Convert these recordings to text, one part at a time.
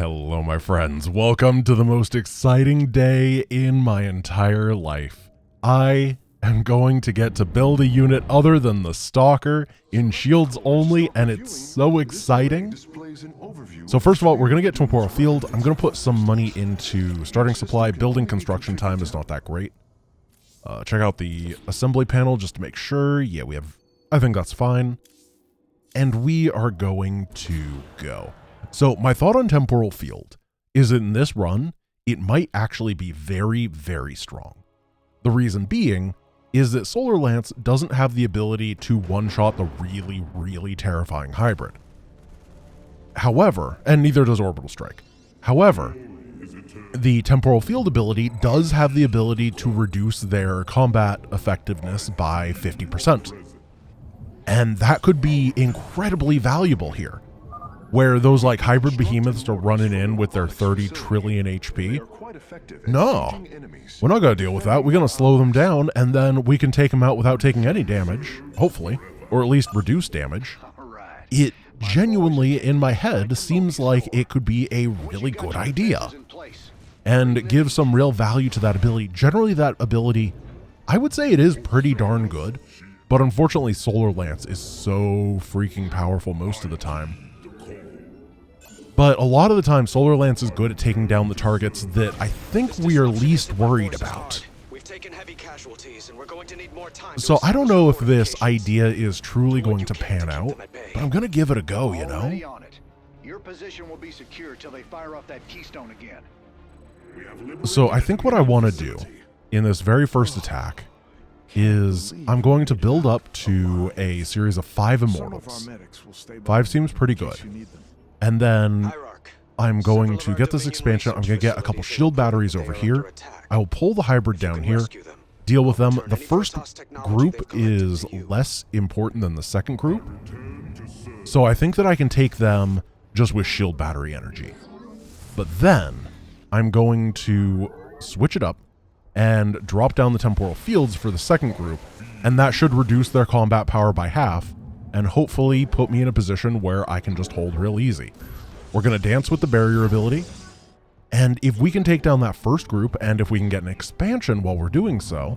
Hello, my friends. Welcome to the most exciting day in my entire life. I am going to get to build a unit other than the Stalker in shields only, and it's so exciting. So first of all, we're going to get Temporal Field. I'm going to put some money into starting supply. Building construction time is not that great. Check out the assembly panel just to make sure. Yeah, I think that's fine. And we are going to go. So my thought on Temporal Field is that in this run, it might actually be very, very strong. The reason being is that Solar Lance doesn't have the ability to one-shot the really, really terrifying hybrid. However, and neither does Orbital Strike. However, the Temporal Field ability does have the ability to reduce their combat effectiveness by 50%. And that could be incredibly valuable here, where those like hybrid behemoths are running in with their 30 trillion HP. No, we're not going to deal with that. We're going to slow them down, and then we can take them out without taking any damage, hopefully, or at least reduce damage. It genuinely, in my head, seems like it could be a really good idea and give some real value to that ability. Generally, that ability, I would say it is pretty darn good, but unfortunately, Solar Lance is so freaking powerful most of the time. But a lot of the time, Solar Lance is good at taking down the targets that I think we are least worried about. So I don't know if this idea is truly going to pan out, but I'm going to give it a go, you know? Your position will be secure till they fire off that keystone again. So I think what I want to do in this very first attack is I'm going to build up to a series of 5 Immortals. 5 seems pretty good. And then I'm going to get this expansion. I'm going to get a couple shield batteries over here. I will pull the hybrid down here, deal with them. The first group is less important than the second group. So I think that I can take them just with shield battery energy. But then I'm going to switch it up and drop down the temporal fields for the second group. And that should reduce their combat power by half, and hopefully put me in a position where I can just hold real easy. We're going to dance with the barrier ability, and if we can take down that first group, and if we can get an expansion while we're doing so,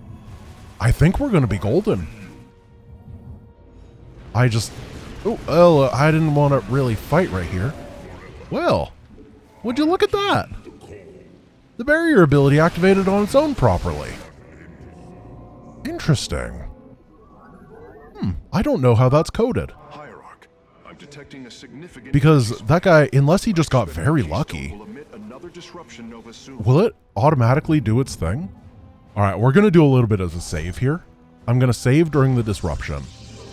I think we're going to be golden. I didn't want to really fight right here. Well, would you look at that? The barrier ability activated on its own properly. Interesting. I don't know how that's coded. Because that guy, unless he just got very lucky, will it automatically do its thing? Alright, we're going to do a little bit of a save here. I'm going to save during the disruption,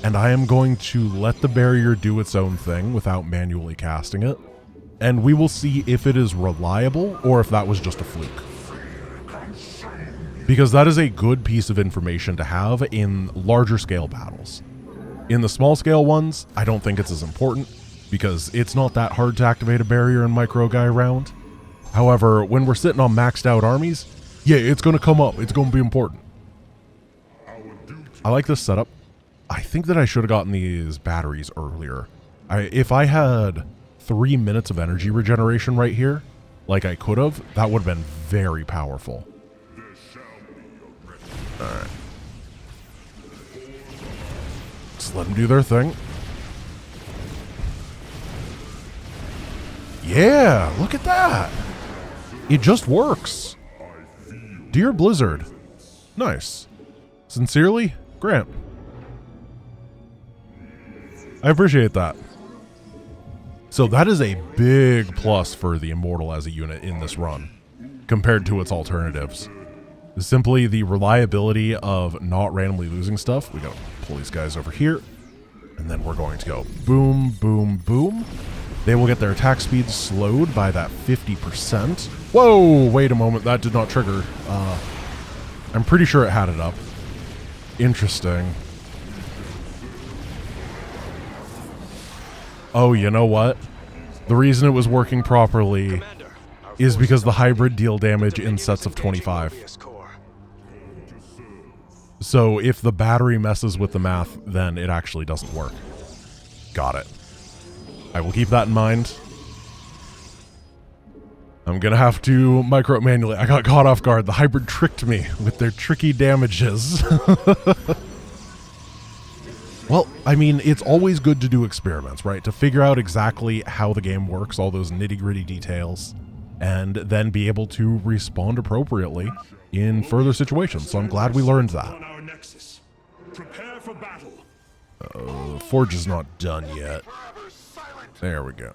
and I am going to let the barrier do its own thing without manually casting it, and we will see if it is reliable or if that was just a fluke. Because that is a good piece of information to have in larger scale battles. In the small scale ones, I don't think it's as important, because it's not that hard to activate a barrier and micro guy around. However, when we're sitting on maxed out armies, yeah, it's going to come up. It's going to be important. I like this setup. I think that I should have gotten these batteries earlier. If I had 3 minutes of energy regeneration right here, like I could have, that would have been very powerful. Alright. Just let them do their thing. Yeah, look at that. It just works. Dear Blizzard. Nice. Sincerely, Grant. I appreciate that. So that is a big plus for the Immortal as a unit in this run, compared to its alternatives. Simply the reliability of not randomly losing stuff. We gotta pull these guys over here, and then we're going to go boom, boom, boom. They will get their attack speed slowed by that 50%. Whoa, wait a moment, that did not trigger. I'm pretty sure it had it up. Interesting. Oh, you know what? The reason it was working properly is because the hybrid deal damage in sets of 25. So if the battery messes with the math, then it actually doesn't work. Got it. I will keep that in mind. I'm gonna have to micro manually. I got caught off guard. The hybrid tricked me with their tricky damages. Well, I mean, it's always good to do experiments, right? To figure out exactly how the game works, all those nitty-gritty details, and then be able to respond appropriately in further situations. So I'm glad we learned that. Prepare for battle. Forge is not done yet. There we go.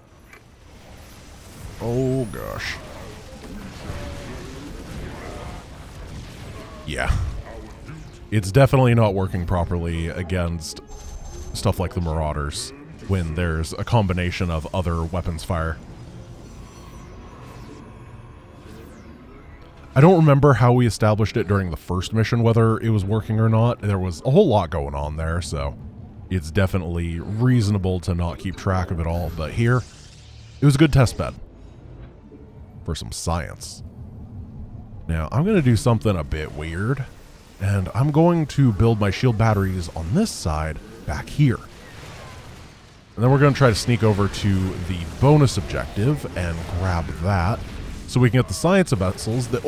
Oh, gosh. Yeah. It's definitely not working properly against stuff like the Marauders when there's a combination of other weapons fire. I don't remember how we established it during the first mission, whether it was working or not. There was a whole lot going on there, so it's definitely reasonable to not keep track of it all. But here, it was a good test bed for some science. Now, I'm going to do something a bit weird, and I'm going to build my shield batteries on this side back here. And then we're going to try to sneak over to the bonus objective and grab that so we can get the science vessels that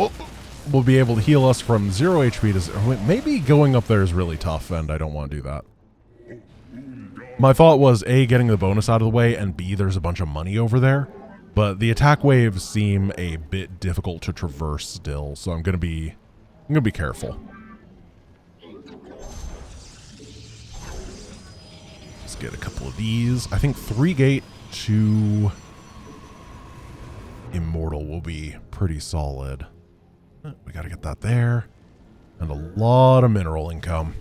will be able to heal us from 0 HP to 0. Maybe going up there is really tough, and I don't want to do that. My thought was A, getting the bonus out of the way, and B, there's a bunch of money over there. But the attack waves seem a bit difficult to traverse still, so I'm gonna be careful. Let's get a couple of these. I think 3 gate to Immortal will be pretty solid. We gotta get that there. And a lot of mineral income.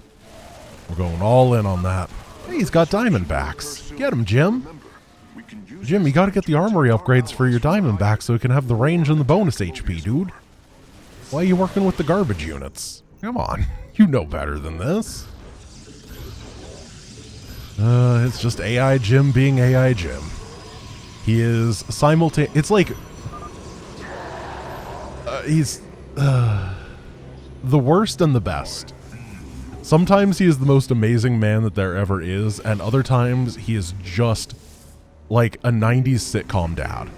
We're going all in on that. Hey, he's got Diamondbacks. Get him, Jim. Jim, you gotta get the armory upgrades for your Diamondback so it can have the range and the bonus HP, dude. Why are you working with the garbage units? Come on, you know better than this. It's just AI Jim being AI Jim. He is simultaneous. It's like he's the worst and the best. Sometimes he is the most amazing man that there ever is, and other times he is just like a 90s sitcom dad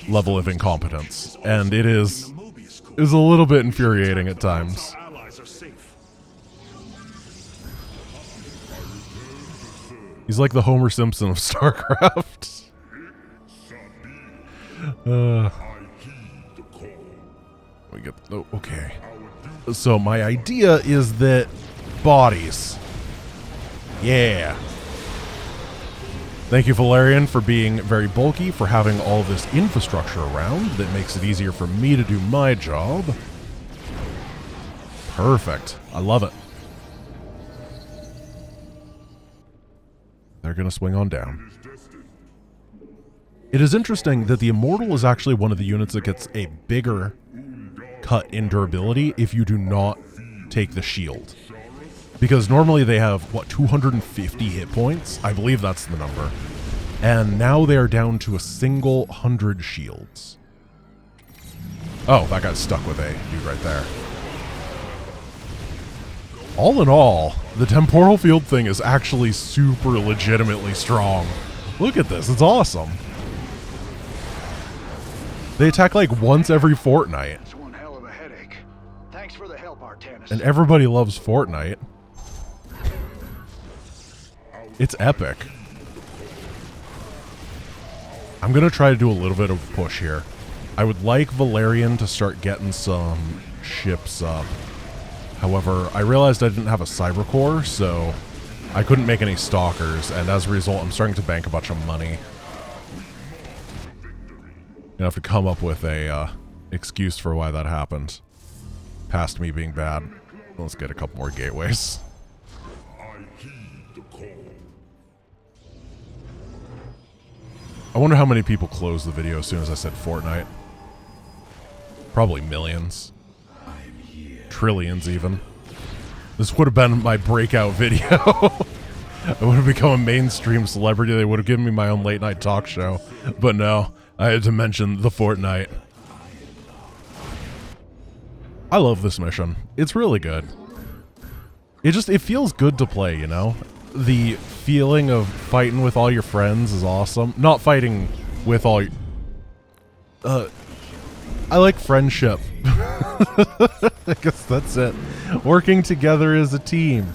level of incompetence, and it is a little bit infuriating at times. He's like the Homer Simpson of StarCraft. We get okay. So my idea is that bodies. Yeah. Thank you, Valerian, for being very bulky, for having all this infrastructure around that makes it easier for me to do my job. Perfect. I love it. They're going to swing on down. It is interesting that the Immortal is actually one of the units that gets a bigger cut in durability if you do not take the shield. Because normally they have, what, 250 hit points? I believe that's the number. And now they are down to a single 100 shields. Oh, that got stuck with a dude right there. All in all, the temporal field thing is actually super legitimately strong. Look at this, it's awesome. They attack like once every fortnight. That's one hell of a headache. Thanks for the help, Artanis. And everybody loves Fortnite. It's epic. I'm going to try to do a little bit of a push here. I would like Valerian to start getting some ships up. However, I realized I didn't have a cyber core, so I couldn't make any stalkers, and as a result, I'm starting to bank a bunch of money. Gonna have to come up with a excuse for why that happened. Past me being bad. Let's get a couple more gateways. I wonder how many people closed the video as soon as I said Fortnite. Probably millions. Trillions, even. This would have been my breakout video. I would have become a mainstream celebrity. They would have given me my own late night talk show. But no, I had to mention the Fortnite. I love this mission. It's really good. It feels good to play, you know? The feeling of fighting with all your friends is awesome. Not fighting with all your... I like friendship. I guess that's it. Working together as a team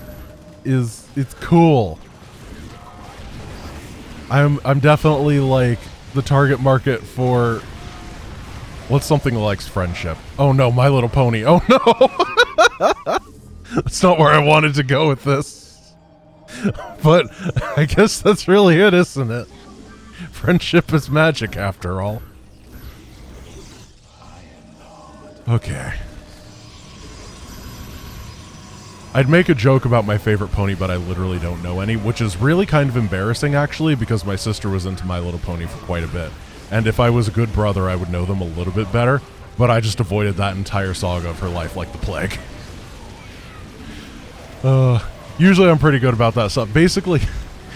it's cool. I'm definitely like the target market for what's something that likes friendship. Oh no, My Little Pony. Oh no. That's not where I wanted to go with this. But I guess that's really it, isn't it? Friendship is magic after all. Okay. I'd make a joke about my favorite pony, but I literally don't know any, which is really kind of embarrassing, actually, because my sister was into My Little Pony for quite a bit. And if I was a good brother, I would know them a little bit better, but I just avoided that entire saga of her life like the plague. Usually I'm pretty good about that stuff. Basically,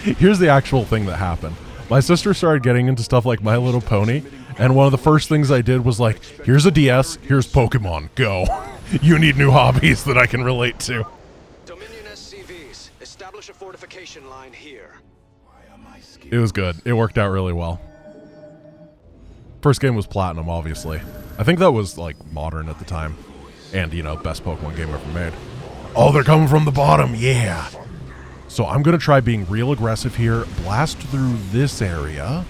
here's the actual thing that happened. My sister started getting into stuff like My Little Pony, and one of the first things I did was like, here's a DS, here's Pokemon, go. You need new hobbies that I can relate to. Dominion SCVs, establish a fortification line here. It was good. It worked out really well. First game was Platinum, obviously. I think that was, like, modern at the time. And, you know, best Pokemon game ever made. Oh, they're coming from the bottom, yeah! So I'm going to try being real aggressive here, blast through this area.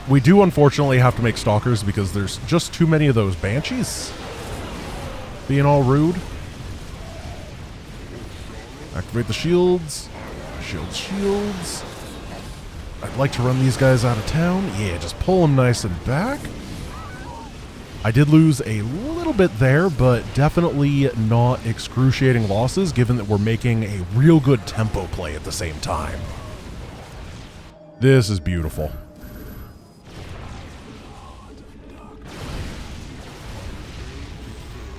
We do unfortunately have to make stalkers because there's just too many of those banshees. Being all rude. Activate the shields. Shields. I'd like to run these guys out of town. Yeah, just pull them nice and back. I did lose a little bit there, but definitely not excruciating losses, given that we're making a real good tempo play at the same time. This is beautiful.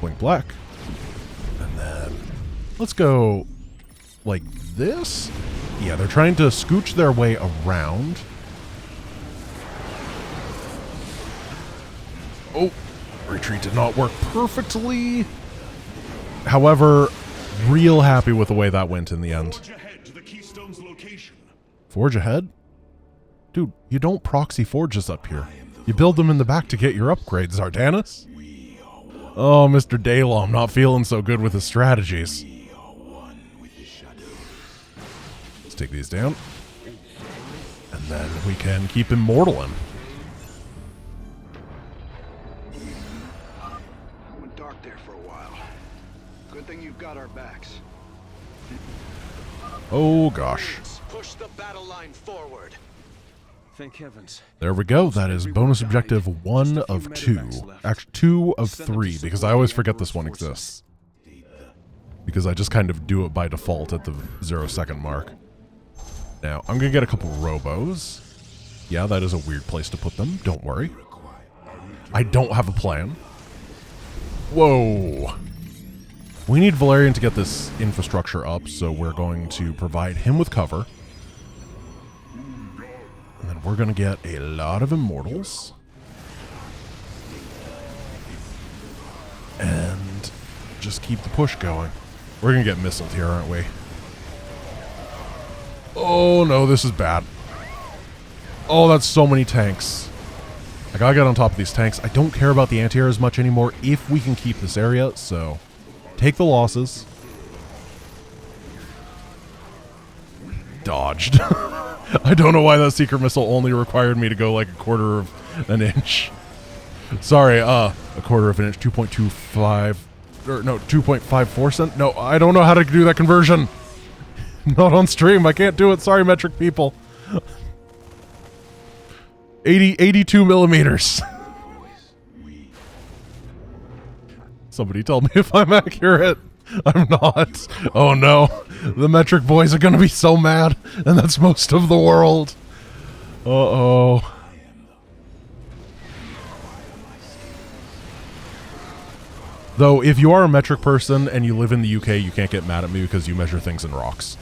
Blink black. And then let's go like this. Yeah, they're trying to scooch their way around. Oh, retreat did not work perfectly. However, real happy with the way that went in the end. Forge ahead to the Keystone's location. Forge ahead? Dude, you don't proxy forges up here. You build them in the back to get your upgrades, Zardanis. Oh, Mr. Dalo, I'm not feeling so good with his strategies. Let's take these down. And then we can keep immortaling. Went dark there for a while. Good thing you've got our backs. Oh, gosh. Push the battle line forward. Thank heavens. There we go. That is bonus objective 1 of 2. Actually, 2 of 3, because I always forget this one exists. Because I just kind of do it by default at the 0-second mark. Now, I'm going to get a couple robos. Yeah, that is a weird place to put them. Don't worry. I don't have a plan. Whoa. We need Valerian to get this infrastructure up, so we're going to provide him with cover. And then we're going to get a lot of immortals. And just keep the push going. We're going to get missiled here, aren't we? Oh, no, this is bad. Oh, that's so many tanks. I gotta get on top of these tanks. I don't care about the anti-air as much anymore if we can keep this area, so take the losses. Dodged. I don't know why that secret missile only required me to go like a quarter of an inch. Sorry, a quarter of an inch, 2.25, or no, 2.54 cent. No, I don't know how to do that conversion. Not on stream, I can't do it. Sorry, metric people. 82 millimeters. Somebody tell me if I'm accurate. I'm not. Oh no. The metric boys are gonna be so mad, and that's most of the world. Uh-oh. Though, if you are a metric person and you live in the UK, you can't get mad at me because you measure things in rocks.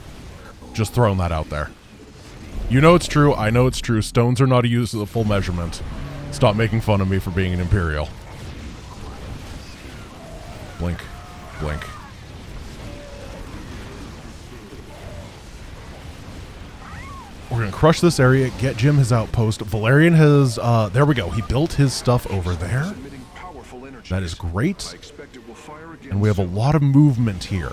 Just throwing that out there. You know it's true, I know it's true. Stones are not used as a full measurement. Stop making fun of me for being an Imperial. Blink. Blink. We're going to crush this area, get Jim his outpost. Valerian has, there we go. He built his stuff over there. That is great. And we have a lot of movement here.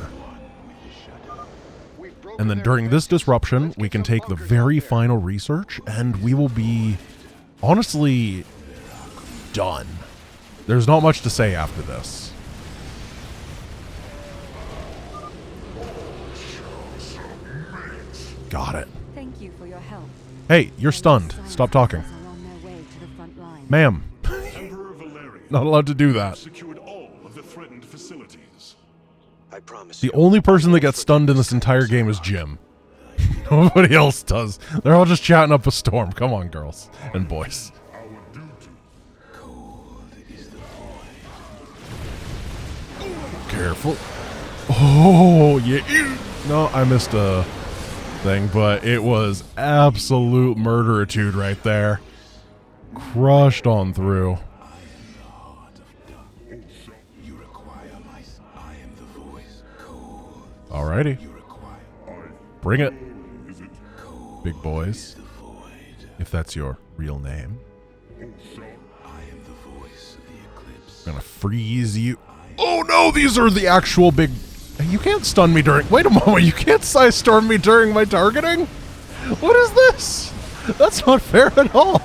And then during this disruption, we can take the very final research, and we will be, honestly, done. There's not much to say after this. Got it. Thank you for your help. Hey, you're stunned. Stop talking. Ma'am. Emperor Valerian Not allowed to do that. secured all of the threatened facilities. I promise The you. only person that gets stunned in this entire game is Jim. Nobody else does. They're all just chatting up a storm. Come on, girls and boys. Careful. Oh, yeah. No, I missed a thing, but it was absolute murderitude right there. Crushed on through. Alrighty. Bring it. Big boys. If that's your real name. I'm gonna freeze you. Oh no, these are the actual big... You can't stun me during... Wait a moment, you can't size storm me during my targeting? What is this? That's not fair at all.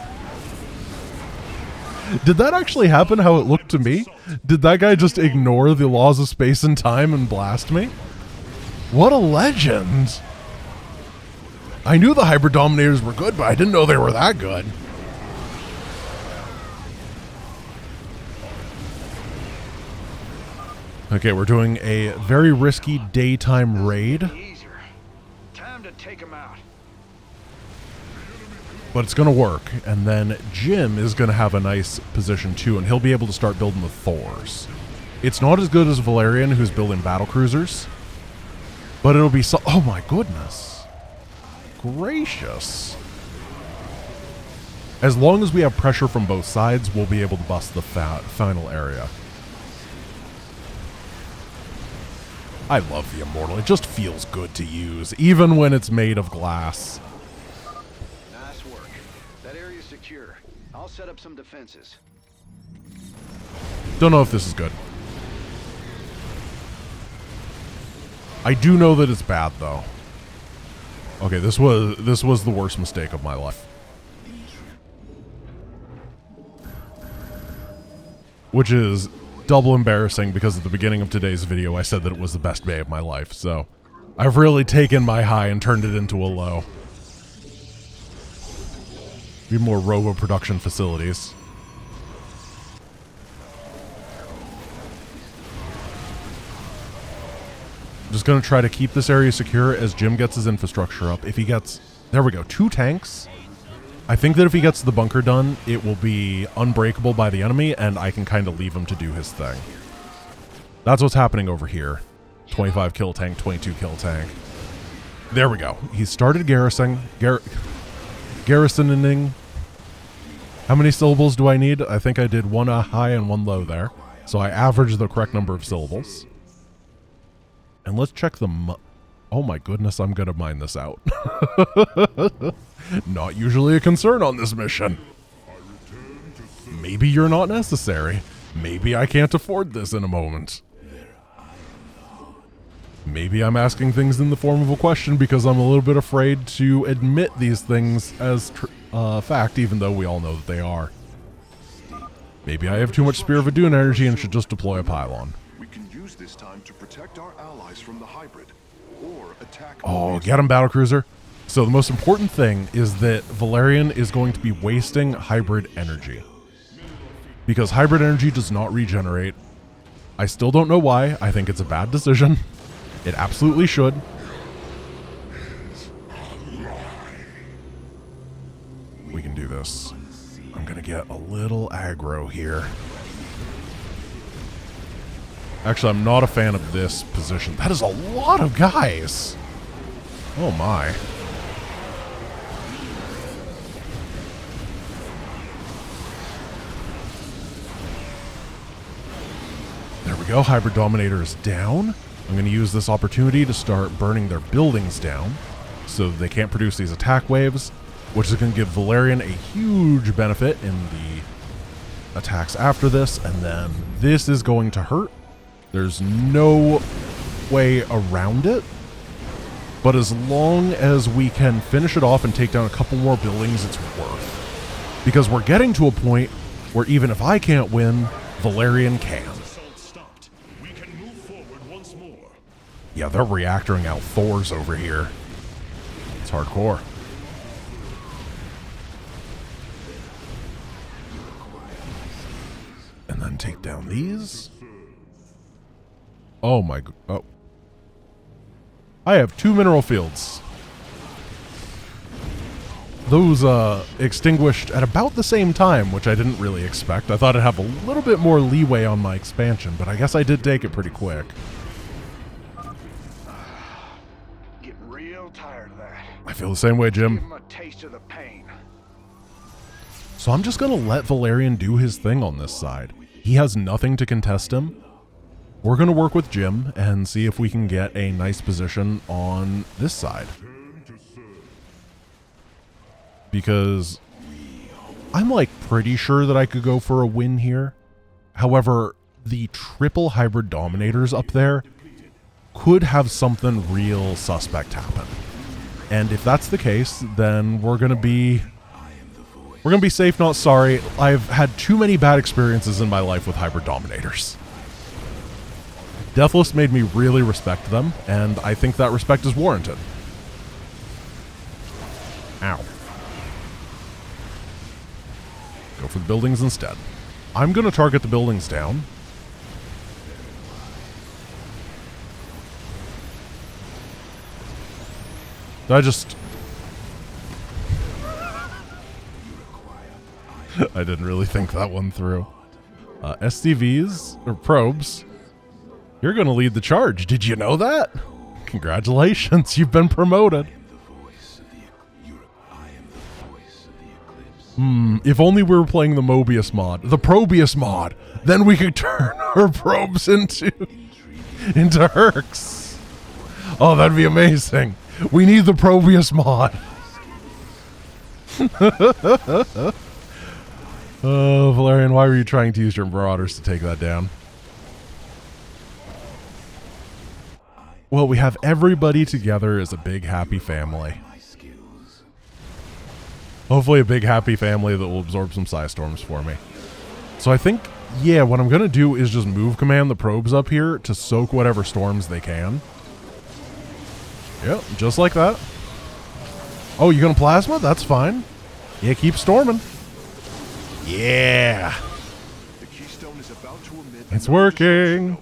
Did that actually happen how it looked to me? Did that guy just ignore the laws of space and time and blast me? What a legend. I knew the Hybrid Dominators were good, but I didn't know they were that good. Okay, we're doing a very risky daytime raid, Easier. Time to take him out. but it's going to work. And then Jim is going to have a nice position too, and he'll be able to start building the Thors. It's not as good as Valerian, who's building battle cruisers, but it'll be so... Oh my goodness. Gracious. As long as we have pressure from both sides, we'll be able to bust the final area. I love the Immortal. It just feels good to use, even when it's made of glass. Nice work. That area's secure. I'll set up some defenses. Don't know if this is good. I do know that it's bad, though. Okay, this was the worst mistake of my life. Which is double embarrassing because at the beginning of today's video I said that it was the best day of my life, so I've really taken my high and turned it into a low. Need more robo production facilities. I'm just going to try to keep this area secure as Jim gets his infrastructure up. If he gets... There we go, 2 tanks. I think that if he gets the bunker done, it will be unbreakable by the enemy, and I can kind of leave him to do his thing. That's what's happening over here. 25 kill tank, 22 kill tank. There we go. He started garrisoning. Garrisoning. How many syllables do I need? I think I did 1 high and 1 low there. So I averaged the correct number of syllables. And let's check the... Oh my goodness, I'm going to mine this out. Not usually a concern on this mission. Maybe you're not necessary. Maybe I can't afford this in a moment. Maybe I'm asking things in the form of a question because I'm a little bit afraid to admit these things as fact, even though we all know that they are. Maybe I have too much Spear of Adun energy and should just deploy a pylon. We can use this time to protect our allies from the hybrid, or attack... Oh, get him, battlecruiser. So the most important thing is that Valerian is going to be wasting hybrid energy. Because hybrid energy does not regenerate. I still don't know why. I think it's a bad decision. It absolutely should. We can do this. I'm going to get a little aggro here. Actually, I'm not a fan of this position. That is a lot of guys. Oh my. There we go. Hybrid Dominator is down. I'm going to use this opportunity to start burning their buildings down. so they can't produce these attack waves, which is going to give Valerian a huge benefit in the attacks after this, and then this is going to hurt. There's no way around it, but as long as we can finish it off and take down a couple more buildings, it's worth. Because we're getting to a point where even if I can't win, Valerian can. Assault stopped. We can move forward once more. Yeah, they're reactoring out Thors over here. It's hardcore. And then take down these. Oh my... Oh. I have 2 mineral fields. Those extinguished at about the same time, which I didn't really expect. I thought I'd have a little bit more leeway on my expansion, but I guess I did take it pretty quick. Getting real tired of that. I feel the same way, Give Jim. him a taste of the pain. So I'm just going to let Valerian do his thing on this side. He has nothing to contest him. We're going to work with Jim and see if we can get a nice position on this side. Because I'm like pretty sure that I could go for a win here. However, the triple hybrid dominators up there could have something real suspect happen. And if that's the case, then we're going to be safe, not sorry. I've had too many bad experiences in my life with hybrid dominators. Deathless made me really respect them, and I think that respect is warranted. Ow. Go for the buildings instead. I'm going to target the buildings down. I didn't really think that one through. SCVs, or probes, you're going to lead the charge. Did you know that? Congratulations, you've been promoted. If only we were playing the Mobius mod, the Probius mod, then we could turn our probes into Hercs. Oh, that'd be amazing. We need the Probius mod. Oh, Valerian, why were you trying to use your Marauders to take that down? Well, we have everybody together as a big happy family. Hopefully a big happy family that will absorb some Psi Storms for me. So I think, yeah, what I'm going to do is just move command the probes up here to soak whatever storms they can. Yep, just like that. Oh, you going to plasma? That's fine. Yeah, keep storming. Yeah. The keystone is about to emit It's working.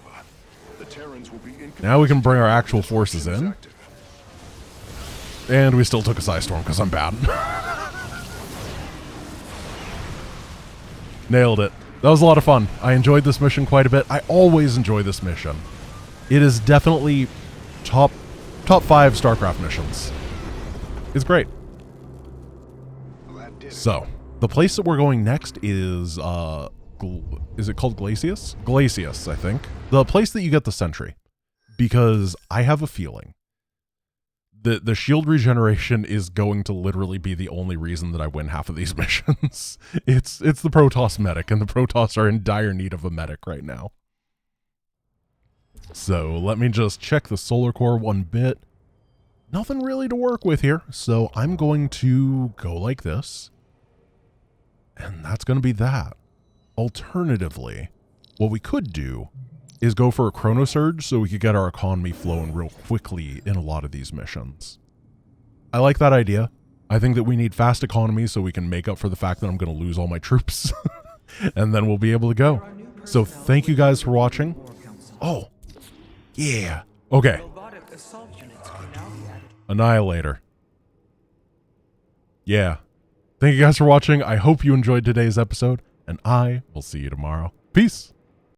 The Terrans will be Now we can bring our actual forces in. And we still took a Psi Storm because I'm bad. Nailed it. That was a lot of fun. I enjoyed this mission quite a bit. I always enjoy this mission. It is definitely top 5 StarCraft missions. It's great. Well, that did it. So, the place that we're going next is is it called Glacius? Glacius, I think. The place that you get the sentry. Because I have a feeling the shield regeneration is going to literally be the only reason that I win half of these missions. It's the Protoss medic, and the Protoss are in dire need of a medic right now. So let me just check the solar core one bit. Nothing really to work with here, so I'm going to go like this. And that's going to be that. Alternatively, what we could do is go for a Chrono Surge so we could get our economy flowing real quickly in a lot of these missions. I like that idea. I think that we need fast economy so we can make up for the fact that I'm going to lose all my troops. And then we'll be able to go. So thank you guys for watching. Oh, yeah. Okay. Annihilator. Yeah. Thank you guys for watching. I hope you enjoyed today's episode, and I will see you tomorrow. Peace.